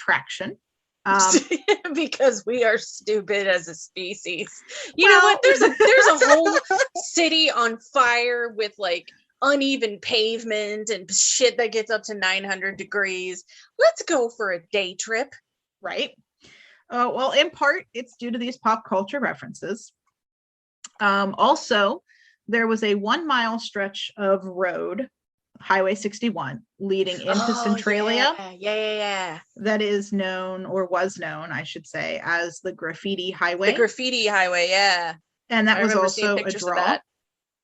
attraction. Because we are stupid as a species. You know what? There's a whole city on fire with like uneven pavement and shit that gets up to 900 degrees. Let's go for a day trip. Right. Well, in part, it's due to these pop culture references. Also, there was a 1 mile stretch of road, Highway 61, leading into Centralia. Yeah. That is known, or was known, I should say, as the Graffiti Highway. The Graffiti Highway, yeah. And that was also a draw.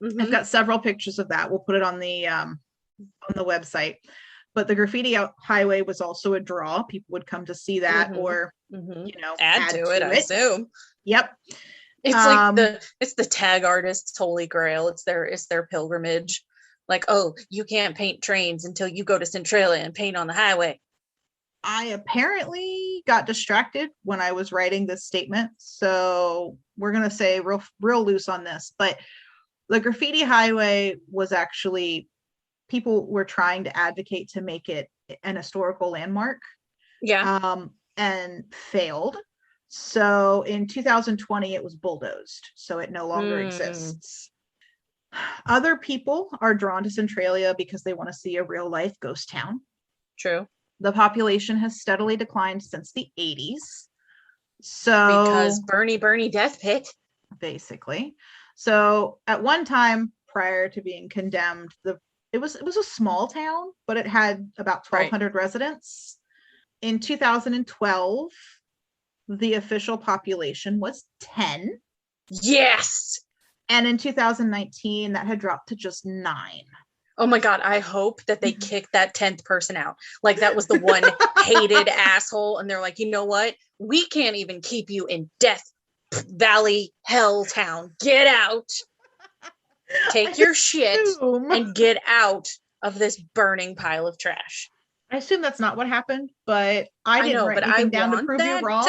Mm-hmm. I've got several pictures of that. We'll put it on the website. But the Graffiti Highway was also a draw. People would come to see that, or add to it, I assume. Yep. It's like it's the tag artist's holy grail. It's their pilgrimage. Like, oh, you can't paint trains until you go to Centralia and paint on the highway. I apparently got distracted when I was writing this statement, so we're gonna say real loose on this. But the Graffiti Highway was actually, people were trying to advocate to make it an historical landmark. Yeah. And failed. So in 2020, it was bulldozed, so it no longer exists. Other people are drawn to Centralia because they want to see a real life ghost town. True. The population has steadily declined since the 80s. So because Bernie Death Pit. Basically. So at one time prior to being condemned, it was a small town, but it had about 1,200 residents. In 2012, the official population was 10. Yes. And in 2019, that had dropped to just 9. Oh my God, I hope that they kicked that 10th person out. Like that was the one hated asshole. And they're like, you know what? We can't even keep you in Death Valley Hell Town. Get out. Take your shit and get out of this burning pile of trash. I assume that's not what happened, but I didn't write anything down to prove you wrong.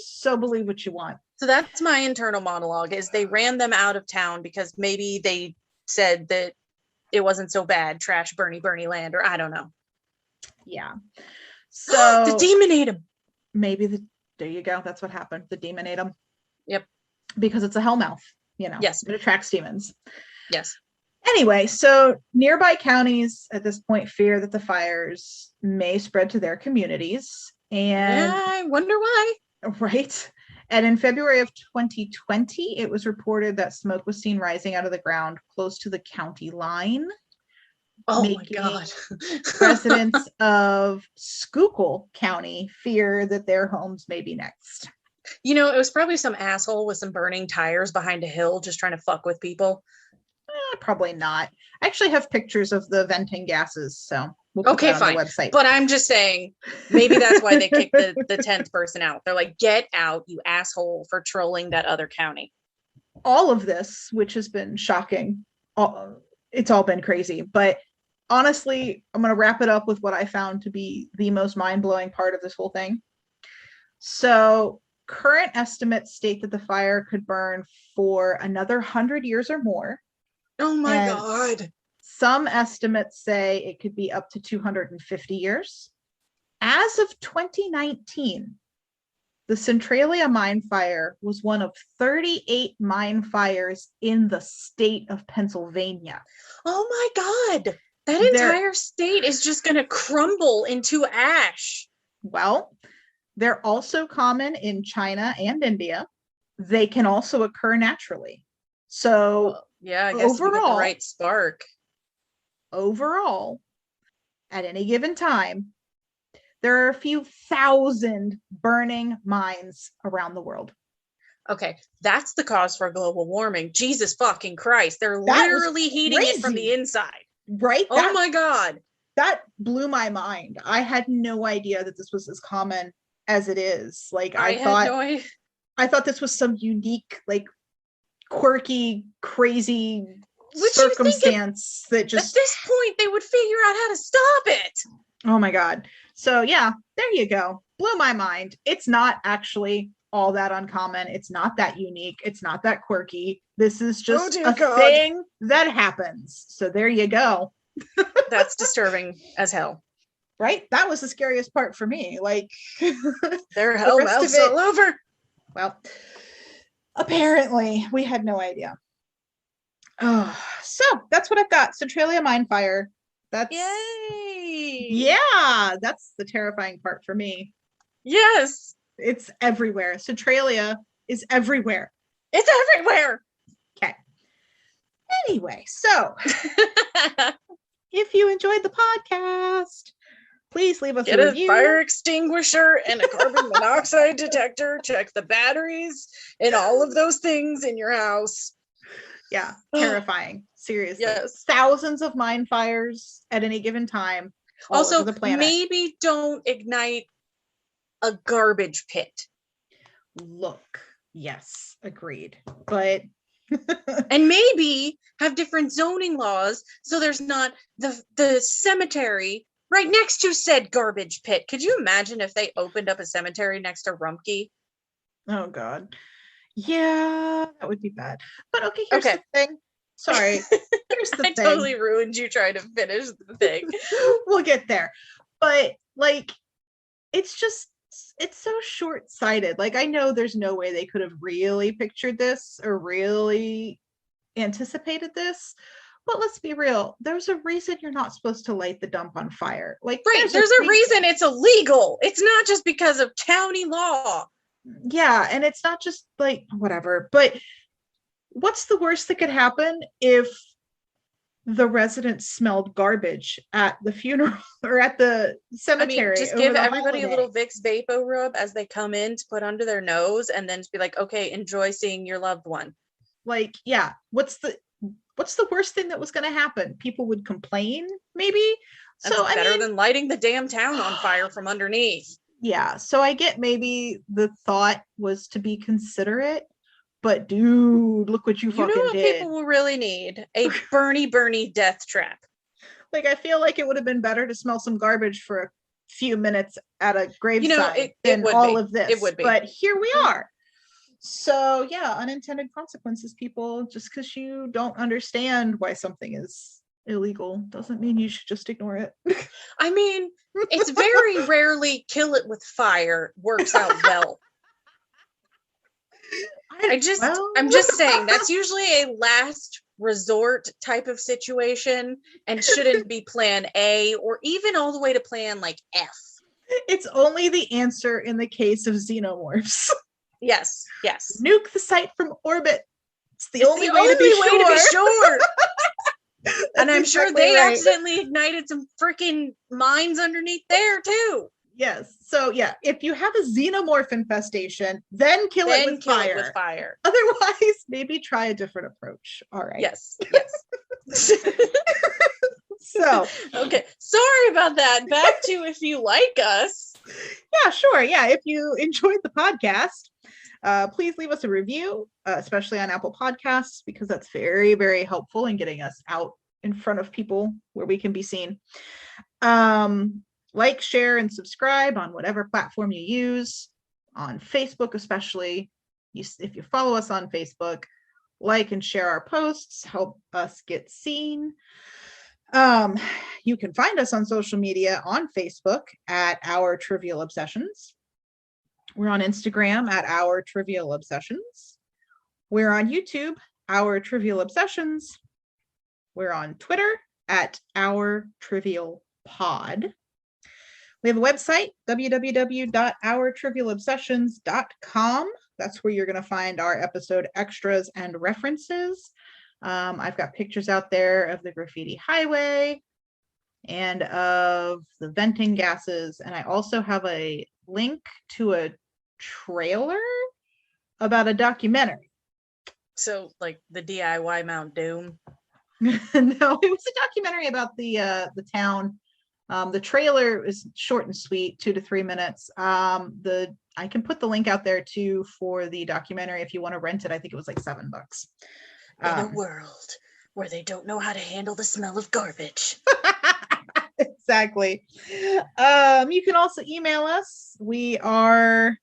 So believe what you want. So that's my internal monologue, is they ran them out of town because maybe they said that it wasn't so bad, trash Bernie land, or I don't know. Yeah. So the demon ate him. Maybe there you go. That's what happened. The demon ate him. Yep. Because it's a Hellmouth, Yes. It attracts demons. Yes. Anyway, so nearby counties at this point fear that the fires may spread to their communities. And I wonder why. Right. And in February of 2020, it was reported that smoke was seen rising out of the ground close to the county line. Oh my God. Residents of Schuylkill County fear that their homes may be next. It was probably some asshole with some burning tires behind a hill just trying to fuck with people. Probably not. I actually have pictures of the venting gases, so we'll put that on the website. But I'm just saying, maybe that's why they kicked the 10th person out. They're like, get out, you asshole, for trolling that other county. All of this, which has been shocking, it's all been crazy. But honestly, I'm going to wrap it up with what I found to be the most mind-blowing part of this whole thing. So current estimates state that the fire could burn for another 100 years or more. Oh my God. Some estimates say it could be up to 250 years. As of 2019, the Centralia Mine Fire was one of 38 mine fires in the state of Pennsylvania. Oh my God. That entire state is just going to crumble into ash. Well, they're also common in China and India. They can also occur naturally. So yeah, I guess overall, we get the right spark. Overall, at any given time, there are a few thousand burning mines around the world. Okay, that's the cause for global warming. Jesus fucking Christ. They're literally heating it from the inside. Right? Oh my God. That blew my mind. I had no idea that this was as common as it is. Like I thought this was some unique, like quirky, crazy circumstance that just at this point they would figure out how to stop it. Oh my God. So yeah, there you go. Blew my mind. It's not actually all that uncommon. It's not that unique. It's not that quirky. This is just thing that happens. So there you go. That's disturbing as hell. Right? That was the scariest part for me. Like There are the rest of hellmouths it, all over. well, apparently we had no idea. Oh, so that's what I've got. Centralia Mine Fire. That's Yay! yeah, that's the terrifying part for me. Yes, It's everywhere. Centralia is everywhere. it's everywhere. Okay. Anyway, so if you enjoyed the podcast, please leave us Get a a review. fire extinguisher and a carbon monoxide detector. Check the batteries and all of those things in your house. Yeah, terrifying. Seriously. Yes. Thousands of mine fires at any given time. Also, the planet. maybe don't ignite a garbage pit. Look, yes, agreed. But and maybe have different zoning laws so there's not the cemetery right next to said garbage pit. Could you imagine if they opened up a cemetery next to Rumpke? Oh God. Yeah, that would be bad. But okay, here's the thing. Sorry. Here's the thing. I totally ruined you trying to finish the thing. We'll get there. But like, it's so short-sighted. Like, I know there's no way they could have really pictured this or really anticipated this. But let's be real. There's a reason you're not supposed to light the dump on fire. Like, right, there's a reason it's illegal. It's not just because of county law. Yeah, and it's not just like whatever, but what's the worst that could happen if the residents smelled garbage at the funeral or at the cemetery? Just give everybody a little Vicks Vapo rub as they come in to put under their nose, and then just be like, okay, enjoy seeing your loved one. Like, yeah, what's the worst thing that was going to happen? People would complain, maybe. That's better than lighting the damn town on fire from underneath. Yeah, so I get maybe the thought was to be considerate, but dude, look what you fucking did. You know what people will really need? A Bernie death trap. Like, I feel like it would have been better to smell some garbage for a few minutes at a graveside than all of this. It would be. But here we are. So yeah, unintended consequences, people. Just because you don't understand why something is illegal doesn't mean you should just ignore it. I mean, it's very rarely kill it with fire works out well. I'm just saying that's usually a last resort type of situation and shouldn't be plan A or even all the way to plan like F. It's only the answer in the case of xenomorphs. Yes. Nuke the site from orbit. It's the only way to be sure. And I'm sure they accidentally ignited some freaking mines underneath there too. Yes. So yeah, if you have a xenomorph infestation, then kill it with fire. Otherwise, maybe try a different approach. All right. Yes. So okay. Sorry about that. Back to if you like us. Yeah, sure. Yeah. If you enjoyed the podcast, please leave us a review, especially on Apple Podcasts, because that's very, very helpful in getting us out in front of people where we can be seen. Like, share, and subscribe on whatever platform you use. On Facebook, especially. If you follow us on Facebook, like and share our posts, help us get seen. You can find us on social media on Facebook at Our Trivial Obsessions. We're on Instagram at Our Trivial Obsessions. We're on YouTube, Our Trivial Obsessions. We're on Twitter at Our Trivial Pod. We have a website, www.ourtrivialobsessions.com. That's where you're going to find our episode extras and references. I've got pictures out there of the graffiti highway and of the venting gases. And I also have a link to a trailer about a documentary. So like the DIY Mount Doom? No, it was a documentary about the town. The trailer is short and sweet, 2 to 3 minutes. I can put the link out there too for the documentary if you want to rent it. I think it was like $7. In a world where they don't know how to handle the smell of garbage. Exactly. You can also email us. We are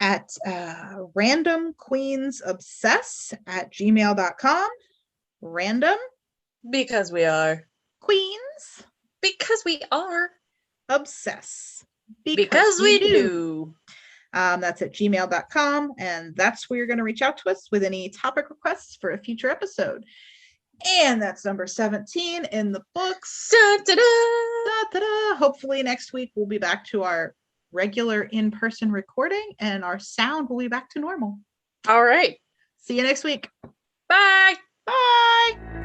at randomqueensobsess@gmail.com. Random. Because we are. Queens. Because we are. obsess. Because we do. That's at gmail.com. And that's where you're going to reach out to us with any topic requests for a future episode. And that's number 17 in the books. Da, da, da. Da, da, da. Hopefully next week we'll be back to our regular in-person recording and our sound will be back to normal. All right. See you next week. Bye. Bye.